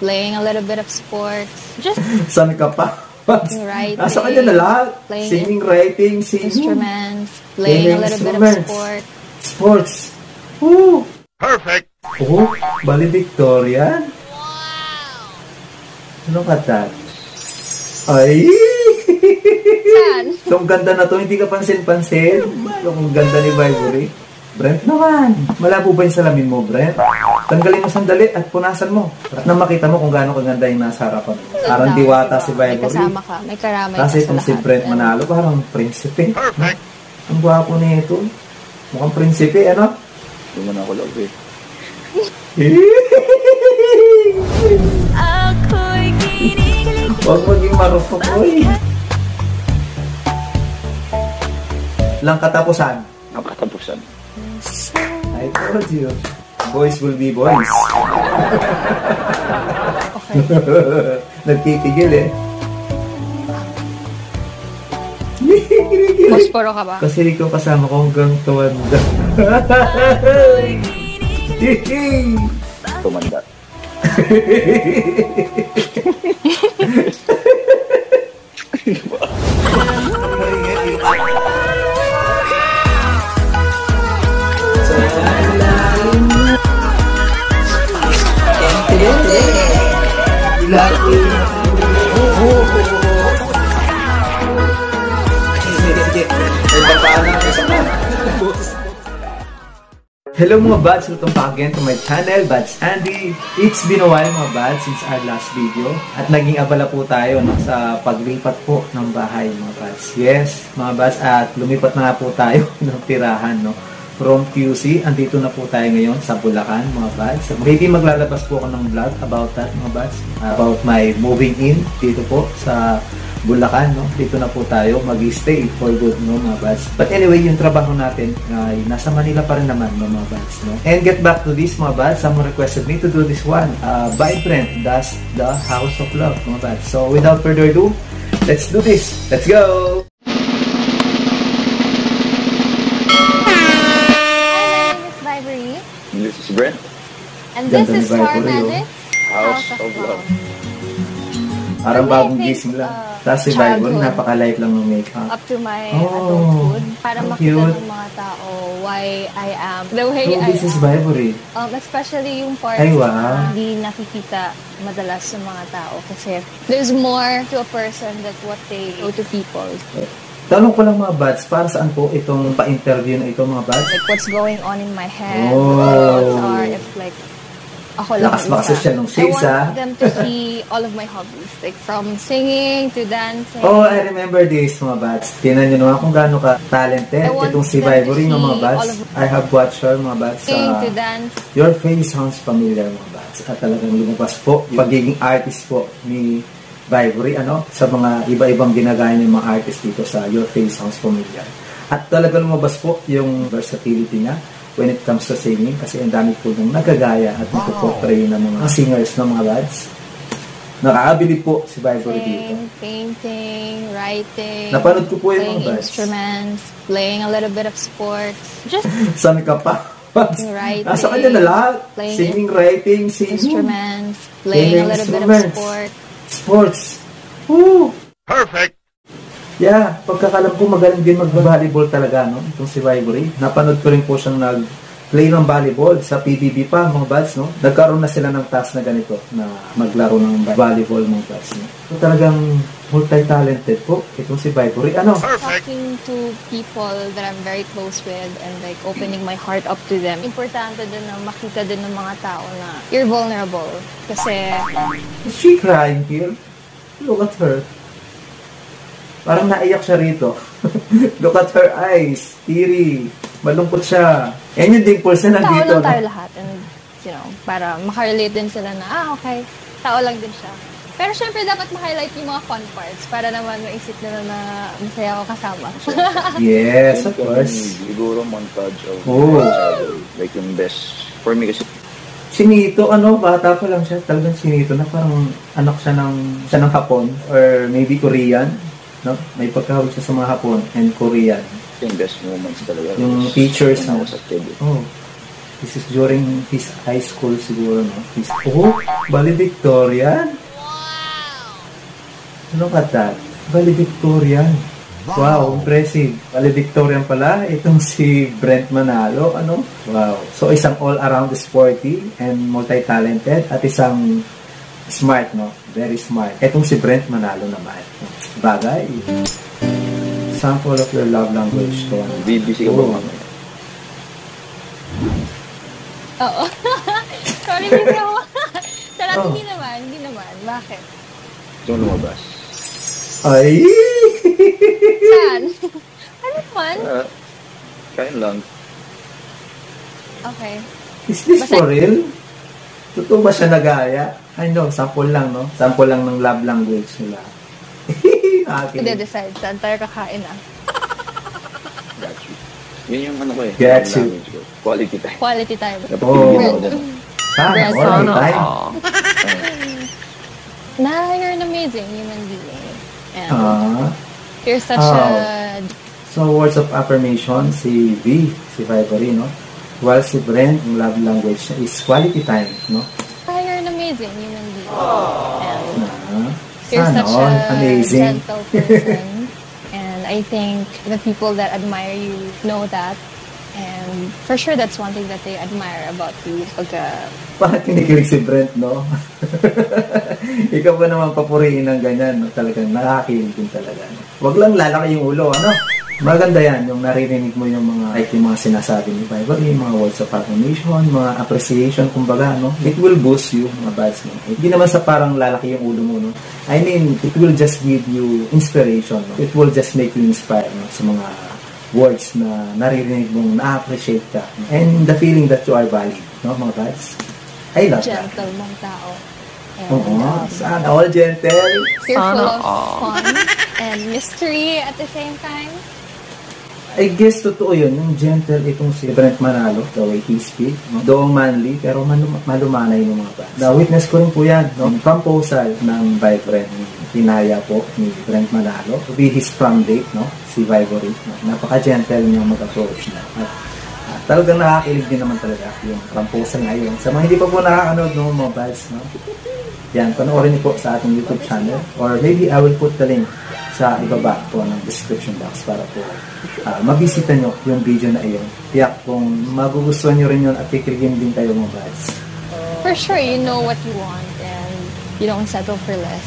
playing a little bit of sports. Just Saan ka pa? writing, Nasa kanya na lahat. Singing, writing, singing. Instruments, playing a little bit of sports. Sports. Woo! Perfect! Oh, valedictorian? Wow! Ano ka, Tat? Ay! Saan? Itong ganda na to, hindi ka pansin-pansin. Itong ganda ni Vibory. Brent naman. Malabo ba yung salamin mo, Brent? Tanggalin mo sandali at punasan mo. At na makita mo kung gaano kaganda yung nasa harapan mo. Parang diwata si Vibory. May kasama ka, may karamay ka. Kasi itong si Brent Manalo, parang prinsipe. Perfect! Ang gwapo na ito. Mukhang prinsipe, ano? Hindi mo na ako love eh. Huwag maging marupok, oy. Lang katapusan. Ang katapusan. I told you. Boys will be boys. Okay. Nagtitigil eh. Posporo ka ba? Kasi ikaw kasama ko hanggang tumanda. Tumanda. Hello mga bads, welcome back again to my channel, Bads Andy. It's been a while mga bads since our last video. At naging abala po tayo no, sa paglipat po ng bahay mga bads. Yes mga bads, at lumipat na nga po tayo ng tirahan no. From QC, andito na po tayo ngayon sa Bulacan mga bads. Maybe maglalabas po ako ng vlog about that mga bads. About my moving in dito po sa Bulacan, no? Dito na po tayo mag-stay for good, no, mga bads. But anyway, yung trabaho natin ay nasa Manila pa rin naman, no, mga bads, no? And get back to this, mga bads. Someone requested me to do this one. By Brent, that's the House of Love, mga bads. So, without further ado, let's do this. Let's go! Hi, my name is Vibory. This is Brent. And this is Star Vibory, Magic, House of Love. Parang bagong gising lang. Tapos si Vibory, napaka-light lang ng makeup. Up to my adulthood. Para makita cute ng mga tao why I am the way So, I this is am. Vibory. Especially yung parts Ay, wow. na hindi nakikita madalas sa mga tao. Kasi there's more to a person than what they show to people. Tanong ko lang mga bads, para saan po itong pa-interview na ito mga bads? Like what's going on in my head. Oh. Thoughts are if like ako lang Lakas ba kasi siya nung I sis, want them to see all of my hobbies. Like from singing to dancing. Oh, I remember this mga bads. Tinan nyo naman kung gaano ka talented. Itong si Vibory ng mga bads. I have watched her mga bads sa to dance. Your Face Sounds Familiar mga bads. At talagang lumabas po yung pagiging artist po ni Vibory sa mga iba-ibang ginagaya ng mga artist dito sa Your Face Sounds Familiar. At talagang lumabas po yung versatility niya when it comes to singing kasi ang dami po nung nagagaya at nagpo-portray ng mga singers ng mga bads. Nakakabilib po si Vibory dito. Painting, writing, Napanood ko po yung playing mga bads. instruments, playing a little bit of sports. Just Saan ka pa? writing, Nasa kanya na lahat. playing Singing, writing, singing. instruments, playing a little bit of sports. Sports. Woo! Perfect! Yeah, pagkakalam ko magaling din mag-volleyball talaga, no? Itong si Vibory. Napanood ko rin po siyang nag-play ng volleyball sa PBB pa, mga bads, no? Nagkaroon na sila ng task na ganito, na maglaro ng volleyball, mga bads, no? So talagang multi-talented po itong si Vibory. Talking to people that I'm very close with and like opening my heart up to them. Importante din na makita din ng mga tao na you're vulnerable. Kasi Is she crying here? Look at her. Parang naiyak siya rito. Look at her eyes. Teary. Malungkot siya. Yan yung dimples na tao nandito. lang tayo lahat. And, you know, para makarelate din sila na, okay, tao lang din siya. Pero syempre dapat ma-highlight yung mga fun parts para naman maisip nila na masaya ako kasama. Yes, of course. Siguro montage of like yung best. For me kasi Si Nito, bata pa lang siya. Talagang si Nito na parang anak siya ng Hapon or maybe Korean. No? May pagkahawig siya sa mga Hapon and Korean. yung best moments talaga. Yung teachers na na. ako sa kid. Oh. This is during his high school siguro, no? Valedictorian? Ano ka that? Valedictorian. Wow, impressive. Valedictorian pala. Itong si Brent Manalo, ano? Wow. So, isang all-around sporty and multi-talented at isang smart, no? Very smart. Itong si Brent Manalo naman. Bagay. Sample of your love language to. BBC ka ba mamaya? Oo. Sorry, busy ako. Charot, hindi naman. Bakit? Gusto mo lumabas? Ay! Saan? Ano man? Kain lang. Okay. Is this for real? Totoo ba siya nag-aaya? I know, sample lang, no? Sample lang ng love language nila. Hindi decide saan tayo kakain Got you. Yun yung ano ko eh. Get love you. language ko. Quality time. Quality time. Napapigil ako dyan. Sana, Bread. all the time. You're an amazing human being. And you're such a... So, words of affirmation, si V, si Vibery, no? While si Brent, yung love language niya is quality time, no? You're an amazing human being. And you're Sana such all, a amazing. gentle person. And I think the people that admire you know that. And for sure, that's one thing that they admire about you. Bakit kinikilig si Brent, no? Ikaw ba naman papuriin ng ganyan, no? Talagang nakakilig din talaga. No? Huwag lang lalaki yung ulo, ano? Maganda yan, yung naririnig mo yung mga, like yung mga sinasabi ni Bible, yung mga words of affirmation, mga appreciation, kumbaga, no? It will boost you, mga buds, no? Hindi naman sa parang lalaki yung ulo mo, no? I mean, it will just give you inspiration, no? It will just make you inspire, no? Sa mga words na naririnig mong na-appreciate ka. And the feeling that you are valid, no, mga buds? I love that. Gentle mong tao. And, Oo, sana all gentle. you're full of fun and mystery at the same time. I guess totoo yun, yung gentle itong si Brent Manalo, the way he speak, no? Though manly, pero malumanay ng mga bands. Na-witness ko rin po yan, no? Yung proposal ng Vibrant, pinaya po ni Brent Manalo to be his prom date, no? Si Vibrant, no? Napaka-gentle niyang mag-approach na. At talagang nakakilig din naman talaga yung proposal ngayon. Sa mga hindi pa po nakakanood ng mga bands, no? Yan, panoorin niyo po sa ating YouTube channel, or maybe I will put the link sa ibaba po ng description box para po mabisita nyo yung video na iyon. Tiyak kung magugustuhan nyo rin yun at kikiligin din kayo mga buds. For sure, you know what you want and you don't settle for less.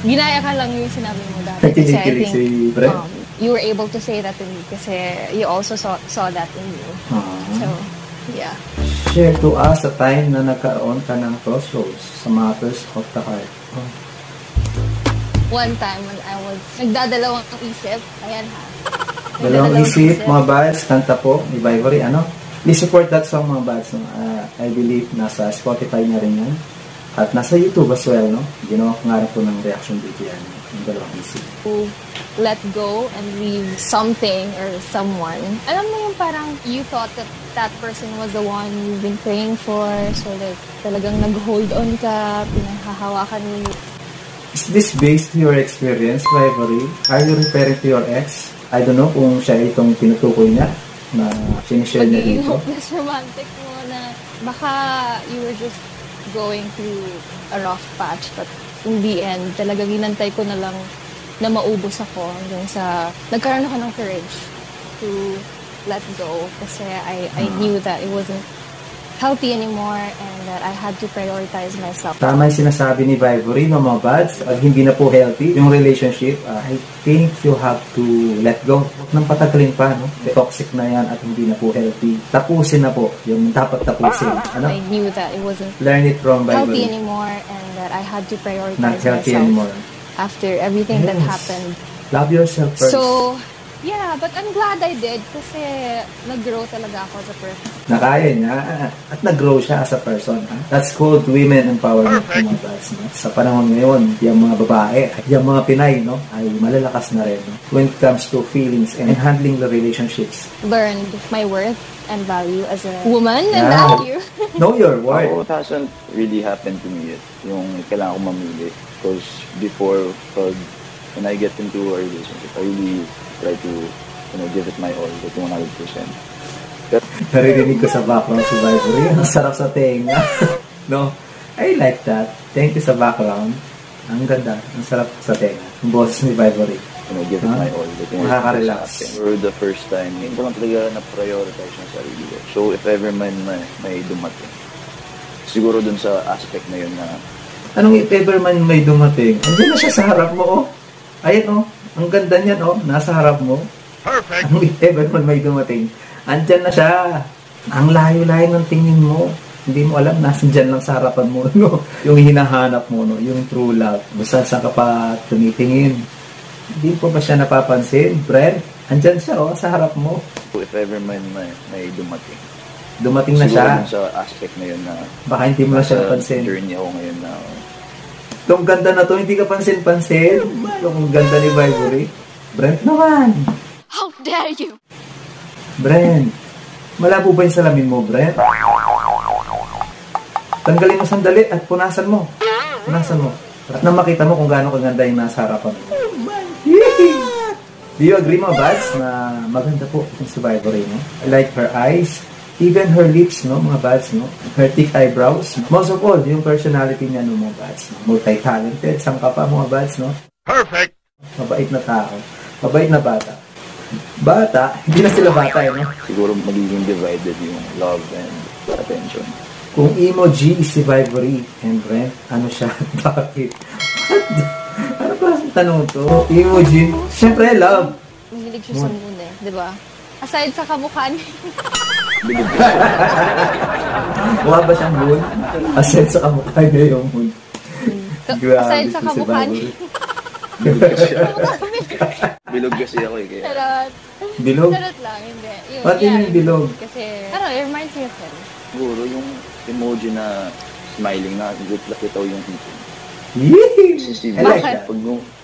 Ginaya ka lang yung sinabi mo dati. Kasi I Kinikilig think si Brent. you were able to say that to me kasi you also saw that in you. So, yeah. Share to us a time na nagkaroon ka ng crossroads sa matters of the heart. One time when I was nagdadalawang isip, ayan ha. Dalawang isip, mga buds, kanta po ni Vibery, ano? Please support that song, mga buds. No? I believe nasa Spotify na rin yan. At nasa YouTube as well, no? Ginawa ko nga rin po ng reaction video yan. Yung dalawang isip. To let go and leave something or someone. Alam mo yung parang you thought that that person was the one you've been praying for. So like talagang nag-hold on ka, pinanghahawakan mo. Is this based to your experience, Vibery? Are you referring to your ex? I don't know kung siya itong tinutukoy niya na sinishare niya Pagiging dito. hopeless romantic mo na baka you were just going through a rough patch but in the end, talaga ginantay ko na lang na maubos ako hanggang sa nagkaroon ako ng courage to let go kasi I knew that it wasn't healthy anymore and that I had to prioritize myself. Tama yung sinasabi ni Vibery, no, mga buds. Pag hindi na po healthy yung relationship, I think you have to let go. Huwag nang patagalin pa, no? Toxic na yan at hindi na po healthy. Tapusin na po yung dapat tapusin. Ano? I knew that it wasn't Learn it from healthy Vibery. anymore and that I had to prioritize Not healthy myself anymore. after everything that Yes. happened. Love yourself first. So, yeah, but I'm glad I did kasi nag-grow talaga ako as a person. Nakaya niya at nag-grow siya as a person. Ha? That's called women empowerment, mga buds. No? Sa panahon ngayon, yung mga babae, yung mga Pinay, no, ay malalakas na rin. No? When it comes to feelings and handling the relationships. Learned my worth and value as a woman and Yeah. value. Know your worth. It hasn't really happened to me yet. Yung kailangan ko mamili. Because before, when I get into a relationship, I really try to give it my all, like 100%. Naririnig ko sa background si Vibery. Ang sarap sa tenga. No? I like that. Thank you sa background. Ang ganda. Ang sarap sa tenga. Ang boses ni Vibery. Give it my all. Makaka-relax. For the first time, hindi ko lang talaga na-prioritize yung sarili ko. So, if ever man may dumating, siguro dun sa aspect na yun na... Anong if ever man may dumating? Andiyan na siya sa harap mo, oh. Ayan, oh. Ang ganda niyan, oh. Nasa harap mo. Perfect. Anong if ever man may dumating? Andiyan na siya. Ang layo-layo ng tingin mo. Hindi mo alam, nasan dyan lang sa harapan mo, no? Yung hinahanap mo, no? Yung true love. Basta saan ka pa tumitingin. Hindi po ba siya napapansin, Brent? Andyan siya, oh, sa harap mo. If ever man may dumating. Dumating na siya. Siguro sa aspect na yun na... Baka hindi mo na siya napansin. Journey ako ngayon na... Itong ganda na to, hindi ka pansin-pansin. Itong ganda ni Vibery. Brent naman. How dare you? Brent. Malabo ba yung salamin mo, Brent? Tanggalin mo sandali at punasan mo. Punasan mo. At na makita mo kung gaano kaganda yung nasa harapan mo. Do you agree mga bads na maganda po itong si Vibery, no? I like her eyes, even her lips, no, mga bads, no? Her thick eyebrows. Most of all, yung personality niya, no, mga bads, no? Multi-talented, sangka pa, mga bads, no? Perfect! Mabait na tao. Mabait na bata. Bata, hindi na sila bata, no? Siguro magiging divided yung love and attention. Kung emoji si Vibery and Brent, ano siya? Bakit? Ano ba ang tanong to? Emoji? Siyempre, love. Mahilig siya sa moon eh, di ba? Aside sa kamukha niya. Mukha ba siyang moon? Aside sa kamukha niya yung moon. Aside sa kamukha niya. Bilog kasi ako eh. Kaya... Charot. Bilog? Charot lang, hindi. Ba't yun yung bilog? Kasi, ano, it reminds me of him. Siguro yung emoji na smiling na litaw yung hipon. Yee! Si I like that.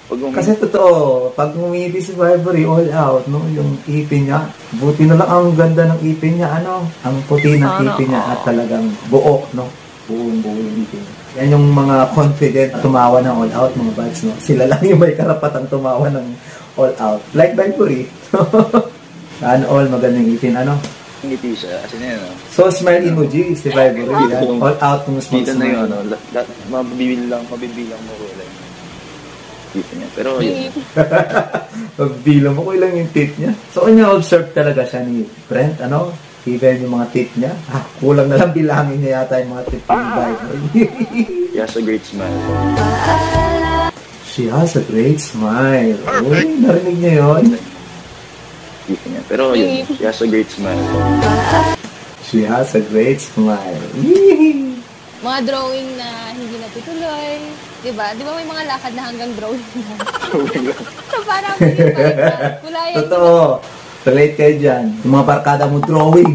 Kasi totoo, pag ngumiti si Vibery, all out, no? Yung ipin niya. Buti na lang ang ganda ng ipin niya, ano? Ang puti ng ipin niya at talagang buo, no? Buong-buo yung ipin niya. Yan yung mga confident tumawa ng all out, mga bads, no? Sila lang yung may karapatang tumawa ng all out. Like Vibery. Saan all magandang ipin, ano? ngiti siya. Kasi na yun, no? So, smile emoji, si Vibery. All out kung smile. Dito na yun, no? Mabibilang mo ko lang dito niya. Pero yun. Pagbilang mo ko ilang yung teeth niya. So, kanya observe talaga siya ni Brent, ano? Even yung mga teeth niya. Kulang na lang bilangin niya yata yung mga teeth ni Vibery. He has a great smile. She has a great smile. Uy, narinig niya yun? Dito niya. Pero yun, she has a great smile. She has a great smile. Mga drawing na hindi natutuloy. Diba? Diba may mga lakad na hanggang drawing na? So parang kulayan. Totoo. Relate kayo dyan. Yung mga barkada mo drawing.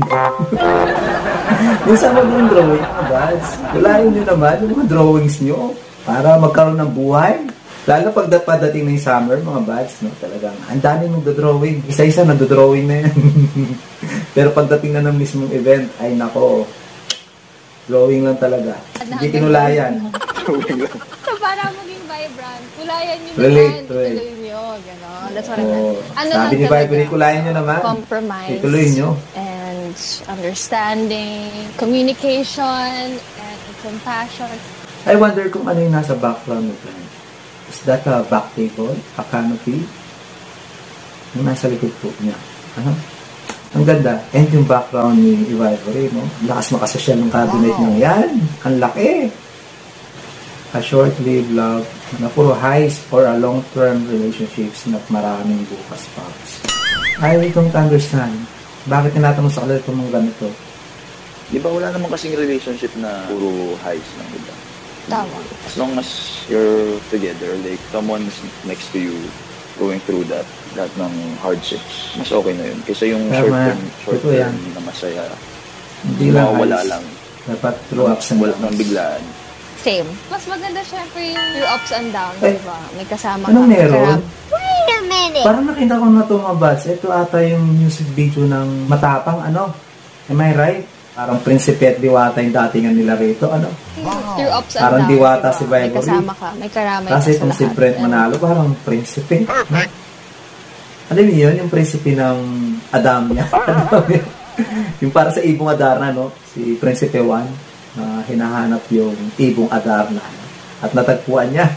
Yung sama mong drawing, mga bads. Kulayan nyo naman yung mga drawings nyo para magkaroon ng buhay. Lalo pag padating na yung summer, mga bads, no, talagang ang dami mong drawing. Isa-isa na drawing na yan. Pero pagdating na ng mismong event, ay nako, drawing lang talaga. Hindi kinulayan. Drawing lang. So para maging vibrant, kulayan nyo Relate, naman. relate. Tuloy nyo. Gano'n. That's what I meant. Ano Sabi lang ni talaga, Vibery, kulayan nyo naman. compromise. Ituloy nyo. And understanding, communication, and compassion. I wonder kung ano yung nasa background mo. Is that a back table? A canopy? Yung nasa likod po niya. Ano? Ang ganda. And yung background ni Vibery, no? Lakas makasosyal ng cabinet niya. Yan! Ang laki! A short-lived love na puro highs or a long-term relationships na maraming bukas pa. I don't understand. Bakit tinatanong sa kanila itong mga ganito? Di ba wala naman kasing relationship na puro highs lang, di ba? Tama. As long as you're together, like someone's next to you going through that ng hardships, mas okay na yun. Kaysa yung short term na masaya, hindi lang wala highs. lang. Dapat through ups and Wala downs. nang biglaan. Same. Mas maganda syempre yung ups and downs, Ay, diba? May kasama anong ka. meron? Wait a minute! Parang nakita ko na ito mga bats. Ito ata yung music video ng Matapang, ano? Am I right? Parang prinsipe at diwata yung datingan nila rito, ano? Through ups and Parang downs, diwata diba? si Vibery. May kasama ka. May karamay Kasi ka sa itong si lahat. Brent Manalo, parang prinsipe. Perfect! Ano yun? Yung prinsipe ng Adam niya. Yung para sa Ibong Adarna, no? Si Prinsipe Juan, na hinahanap yung Ibong Adarna. No? At natagpuan niya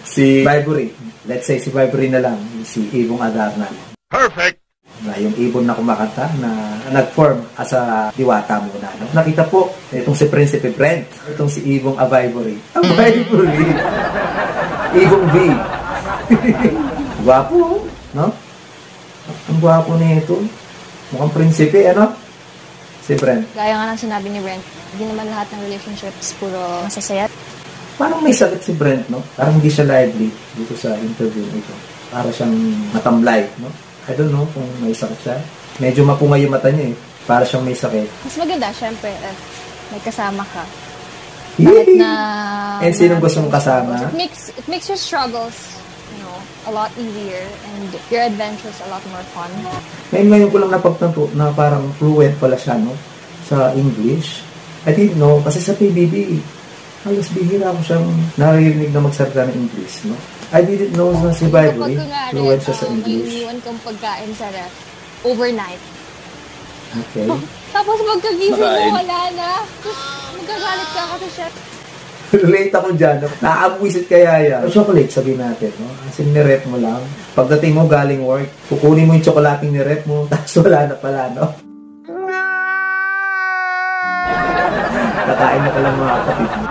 si Vibory. Let's say si Vibory na lang, si Ibong Adarna. No? Perfect! Na yung ibon na kumakanta na nag-form as a diwata muna. No? Nakita po, itong si Prinsipe Brent, itong si Ibong Avivory. Avivory! Ibong V. Gwapo, no? Ang gwapo nito. Mukhang prinsipe, ano? Si Brent. Gaya nga ng sinabi ni Brent, hindi naman lahat ng relationships puro masasaya. Parang may sakit si Brent, no? Parang hindi siya lively dito sa interview nito. Para siyang matamlay, no? I don't know kung may sakit siya. Medyo mapungay yung mata niya eh. Para siyang may sakit. Mas maganda, syempre, may kasama ka. Kahit na... And sinong gusto mong kasama? It makes your struggles, you know, a lot easier and your adventures a lot more fun. Ngayon ko lang napagtanto na parang fluent pala siya, no? Sa English. I didn't know, kasi sa PBB, halos bihira ko siyang naririnig na magsalita ng English, no? I didn't know na si Vibory, fluent siya sa English. May iniwan kang pagkain sa ref overnight. Okay. Tapos magkagising mo, wala na. Magagalit ka kasi chef. Relate ako dyan. Nakakabwisit kaya yan. Chocolate, sabihin natin. No? Kasi nirep mo lang. Pagdating mo galing work, kukunin mo yung tsokolating nirep mo, tapos wala na pala, no? Kakain na pala mga kapatid mo.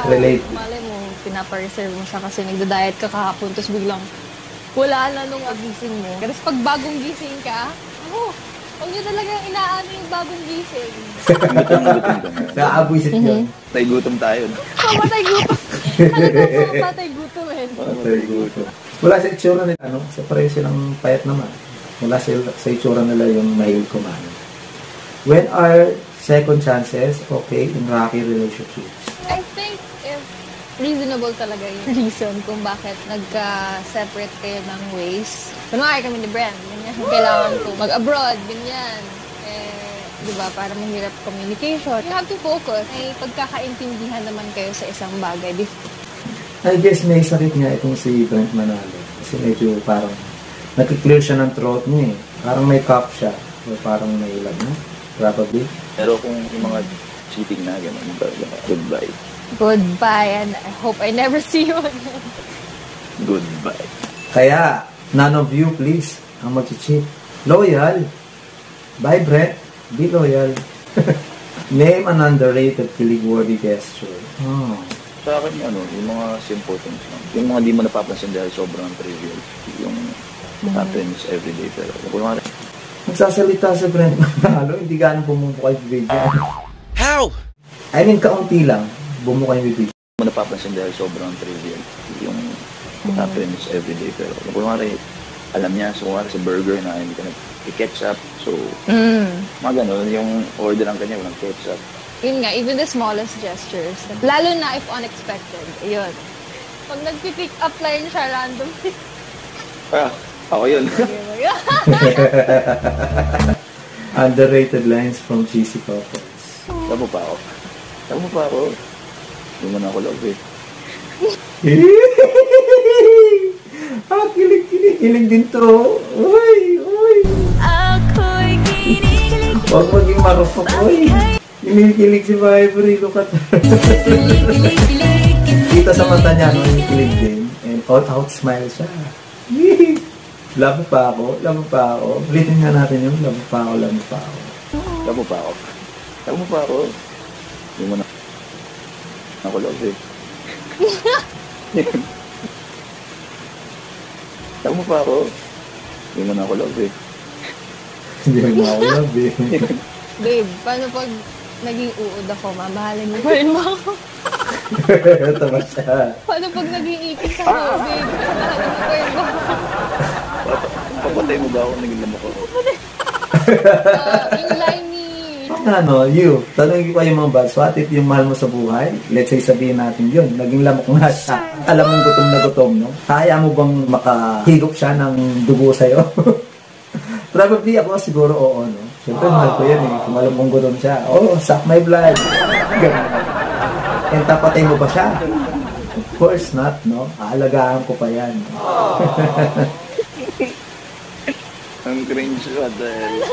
Relate. Malay mo, pinapareserve mo siya kasi nagda-diet ka kahapon, tapos biglang wala na nung gising mo. Kasi pag bagong gising ka, huwag nyo talagang inaano yung bagong gising. Nakakabwisit yun. Patay gutom tayo. Patay gutom. Ano to? Patay gutom eh. Patay gutom. Wala sa itsura nila, ano? Sa pareho silang payat naman. Wala sa itsura nila yung mahilig kumain. When are second chances okay in rocky relationships? I think if reasonable talaga yung reason kung bakit nagka-separate kayo ng ways. Kunwari kami ni Bren, ganyan. Kailangan ko mag-abroad, ganyan. Di ba, para mahirap communication. You have to focus. May pagkakaintindihan naman kayo sa isang bagay. I guess may sakit nga itong si Brent Manalo. Kasi medyo parang nag-clear siya ng throat niya eh. Parang may cough siya. O parang may ilag na. Probably. Pero kung yung mga cheating na gano'n, goodbye. Goodbye, and I hope I never see you again. Goodbye. Kaya, none of you, please, ang mag-cheat. Loyal. Bye, Brent. Be loyal. Name an underrated kilig-worthy gesture. Oh. Sa akin, yung mga simple things lang. Yung mga di mo napapansin dahil sobrang trivial. Yung happens everyday. Pero kung mga... Magsasalita sa Brent Manalo, hindi ganang bumubukay bibig. How? I mean, kaunti lang bumukay bibig. Di mo napapansin dahil sobrang trivial. Yung happens everyday. Pero kung mga alam niya, so kung sa burger na hindi ka nag-ketchup. So, mga gano'n, yung order ng kanya, walang ketchup. Yun nga, even the smallest gestures. Lalo na if unexpected. Yun. Pag nag-pick up line siya randomly. Ako yun. Underrated lines from GC Couples. Tama pa ako. Hindi mo na ako love eh. Kilig din to. Uy. Ako'y kinikilig. Huwag maging marupok. Uy. Kinikilig si Vibory. Look at her. Kita sa mata niya, no? Kinikilig din. And out smile siya. Love pa ako. Ulitin nga natin yung love pa ako. Tama pa ako. Hindi mo na ako love eh. Tama pa ako. Hindi mo na ako love eh. Hindi mo ako love eh. Babe, paano pag naging uod ako, mamahalin mo pa rin mo ako? Tama siya. Paano pag naging ikis ako, babe? Mamahalin mo pa rin mo ako? Papatay mo ba ako naging lamok ako? Yung line ni... Tanongin ko yung mga bads, what if yung mahal mo sa buhay, let's say sabihin natin yun, naging lamok nga siya. Alam mong gutom na gutom, no? Kaya mo bang makahigop siya ng dugo sa'yo? Probably ako siguro oo, no? Siyempre, mahal ko yan eh. Kung alam mong gutom siya, suck my blood. And tapatay mo ba siya? Of course not, no? Aalagaan ko pa yan. Ang cringe ko dahil...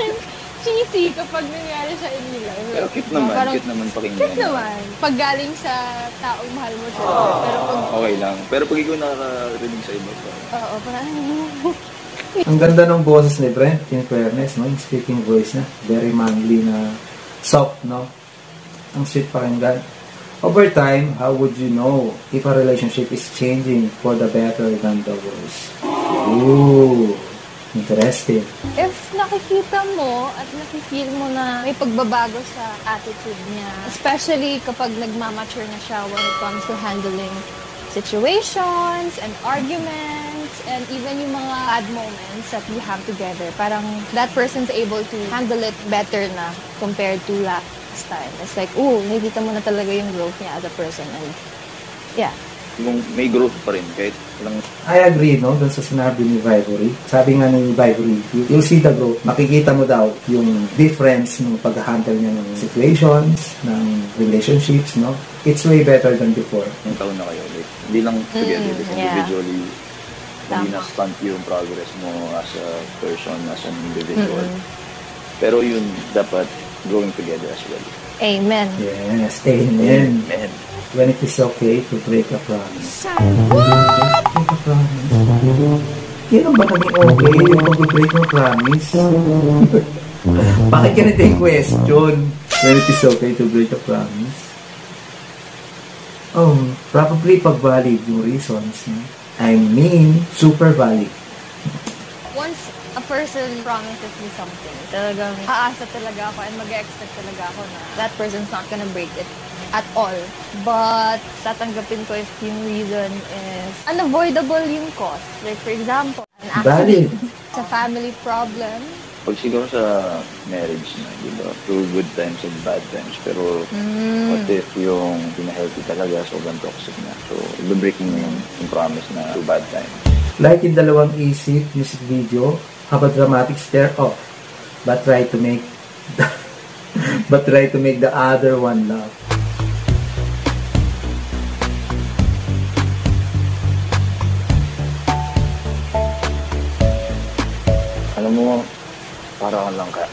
cheesy kapag nangyari sa inyo. Pero cute naman, Parang, cute naman pakinggan. cute naman. Pag galing sa taong mahal mo siya. Pero pag, Okay lang. Pero pag ikaw nakakarinig sa iba pa. oo, parang, Ang ganda ng boses ni Brent, in fairness, no? Yung speaking voice na, very manly na soft, no? Ang sweet pakinggan. Over time, how would you know if a relationship is changing for the better than the worse? Ooh, interesting. if nakikita mo at nakifeel mo na may pagbabago sa attitude niya, especially kapag nagmamature na siya when it comes to handling situations and arguments and even yung mga bad moments that we have together, parang that person's able to handle it better na compared to last time. It's like, nakikita mo na talaga yung growth niya as a person and yeah. Kung may growth pa rin, kahit lang I agree, no? Dun sa sinabi ni Vivory. Sabi nga ni Vivory, you'll see the growth. Makikita mo daw yung difference ng pag-handle niya ng situations, ng relationships, no? It's way better than before. ng taon na kayo. Like, hindi lang together, like, yeah. individually, hindi Tama. na-stunt yung progress mo as a person, as an individual. Pero yun, dapat growing together as well. Amen. Yes, amen. Amen. When it is okay to break a promise. Break a promise. Kailan ba naging okay yung pag-break ng promise? Bakit ganito yung question? When it is okay to break a promise? Probably pag valid yung reasons. No? I mean, super valid. Once a person promises me something, talagang aasa talaga ako and mag-expect talaga ako na that person's not gonna break it at all. But tatanggapin ko if yung reason is unavoidable yung cost. Like for example, an accident, Valid. sa family problem. Pag siguro sa marriage na, di ba? Through good times and bad times. Pero what if yung pinahealthy talaga, sobrang toxic na. So, i-break mo yung promise na through bad times. Like in Dalawang Isip music video, have a dramatic stare off, but try to make the other one laugh. Alam mo, para kang lang ka.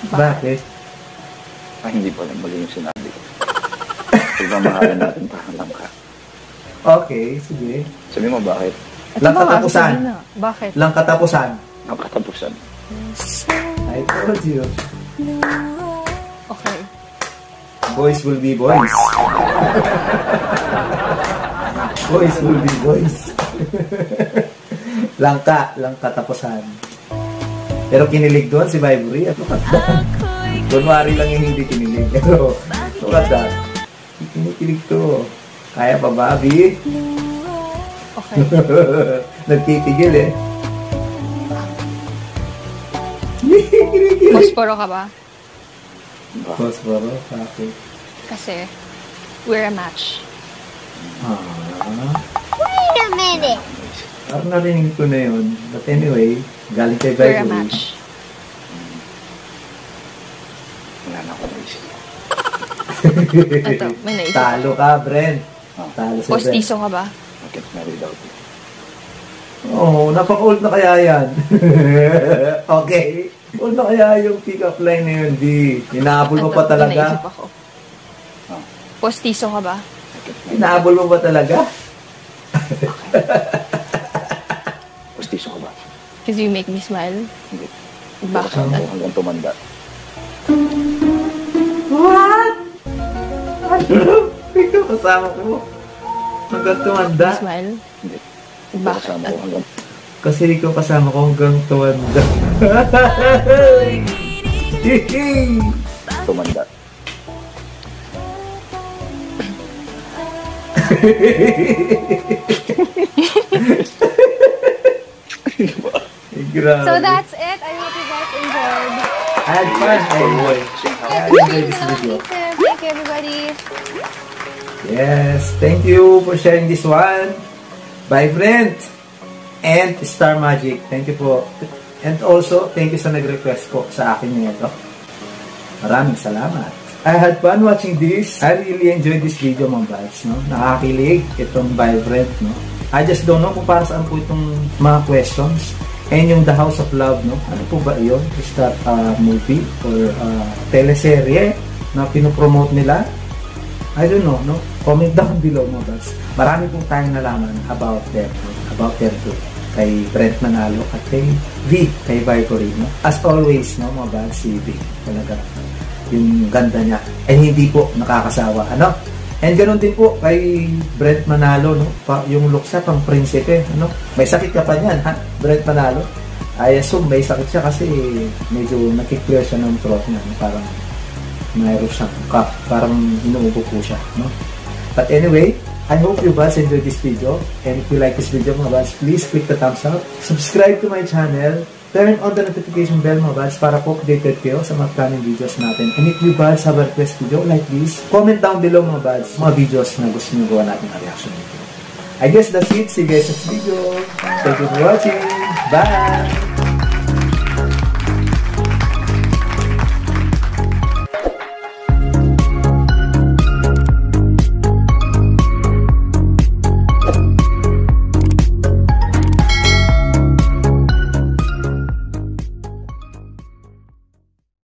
Bakit? Hindi pa lang mali yung sinabi ko. Pagmamahalan natin parang lang ka. Okay, sige. Sabi mo bakit? Lang katapusan. Sige na. Bakit? Lang katapusan. Ang katapusan. I told you. Okay. Boys will be boys. Boys will be boys. lang katapusan. Pero kinilig doon si Vivory. At look at that. Kunwari lang yung hindi kinilig. Pero look at that. Kinikilig to. Kaya pa ba, Abby? Okay. Nagtitigil eh. Kinikilig. Posporo ka ba? Posporo? Bakit? Kasi we're a match. Wait a minute. Parang narinig ko na yun. But anyway, galing kay We're a Vivory. match. Wala na akong isip. Ito, may naisip. Talo ka, Brent. Talo si Brent. Postiso ka ba? I can't marry without you. Oo, napaka-old na kaya yan. Okay. Old na kaya yung pick-up line na yun, D. Hinahabol mo Ito, pa may talaga? naisip ako. Postiso ka ba? Hinahabol mo pa talaga? Pustiso ka ba? Because you make me smile. Hindi. Bakit? Kasama ko hanggang tumanda. What? Ano? Ikaw kasama ko. Hanggang tumanda? Smile? Hindi. Bakit? Kasama ko hanggang Kasi ikaw kasama ko hanggang tumanda. tumanda. Grabe. So that's it. I hope you guys enjoyed. I had fun. I enjoyed. I enjoyed this video. Thank you, everybody. Yes, thank you for sharing this one. Bye, friend. And Star Magic. Thank you po. And also, thank you sa nag-request po sa akin nito. Maraming salamat. I had fun watching this. I really enjoyed this video, mga guys. No? Nakakilig itong Vibrant. No? I just don't know kung para saan po itong mga questions. And yung The House of Love, no? Ano po ba yun? Is that a movie or teleserye na pinopromote nila? I don't know, no? Comment down below mga buds. Marami pong tayong nalaman about them, no? About them too. Kay Brent Manalo at kay V, kay Vicory, no? As always, no, mga buds, si V. Talaga, yung ganda niya. Ay hindi po nakakasawa, ano? And ganoon din po kay Brent Manalo, no? Yung look siya pang prinsipe, ano? May sakit ka pa niyan, ha? Brent Manalo. I assume may sakit siya kasi medyo nakiklear siya ng throat niya, no? Parang mayroon siyang cough, parang inuubo po siya, no? But anyway, I hope you guys enjoyed this video. And if you like this video mga buds, please click the thumbs up, subscribe to my channel, turn on the notification bell mga buds para po updated kayo sa mga upcoming videos natin. And if you buds have a request video like this, comment down below mga buds mga videos na gusto nyo gawa natin na reaction video. I guess that's it. See you guys next video. Thank you for watching. Bye!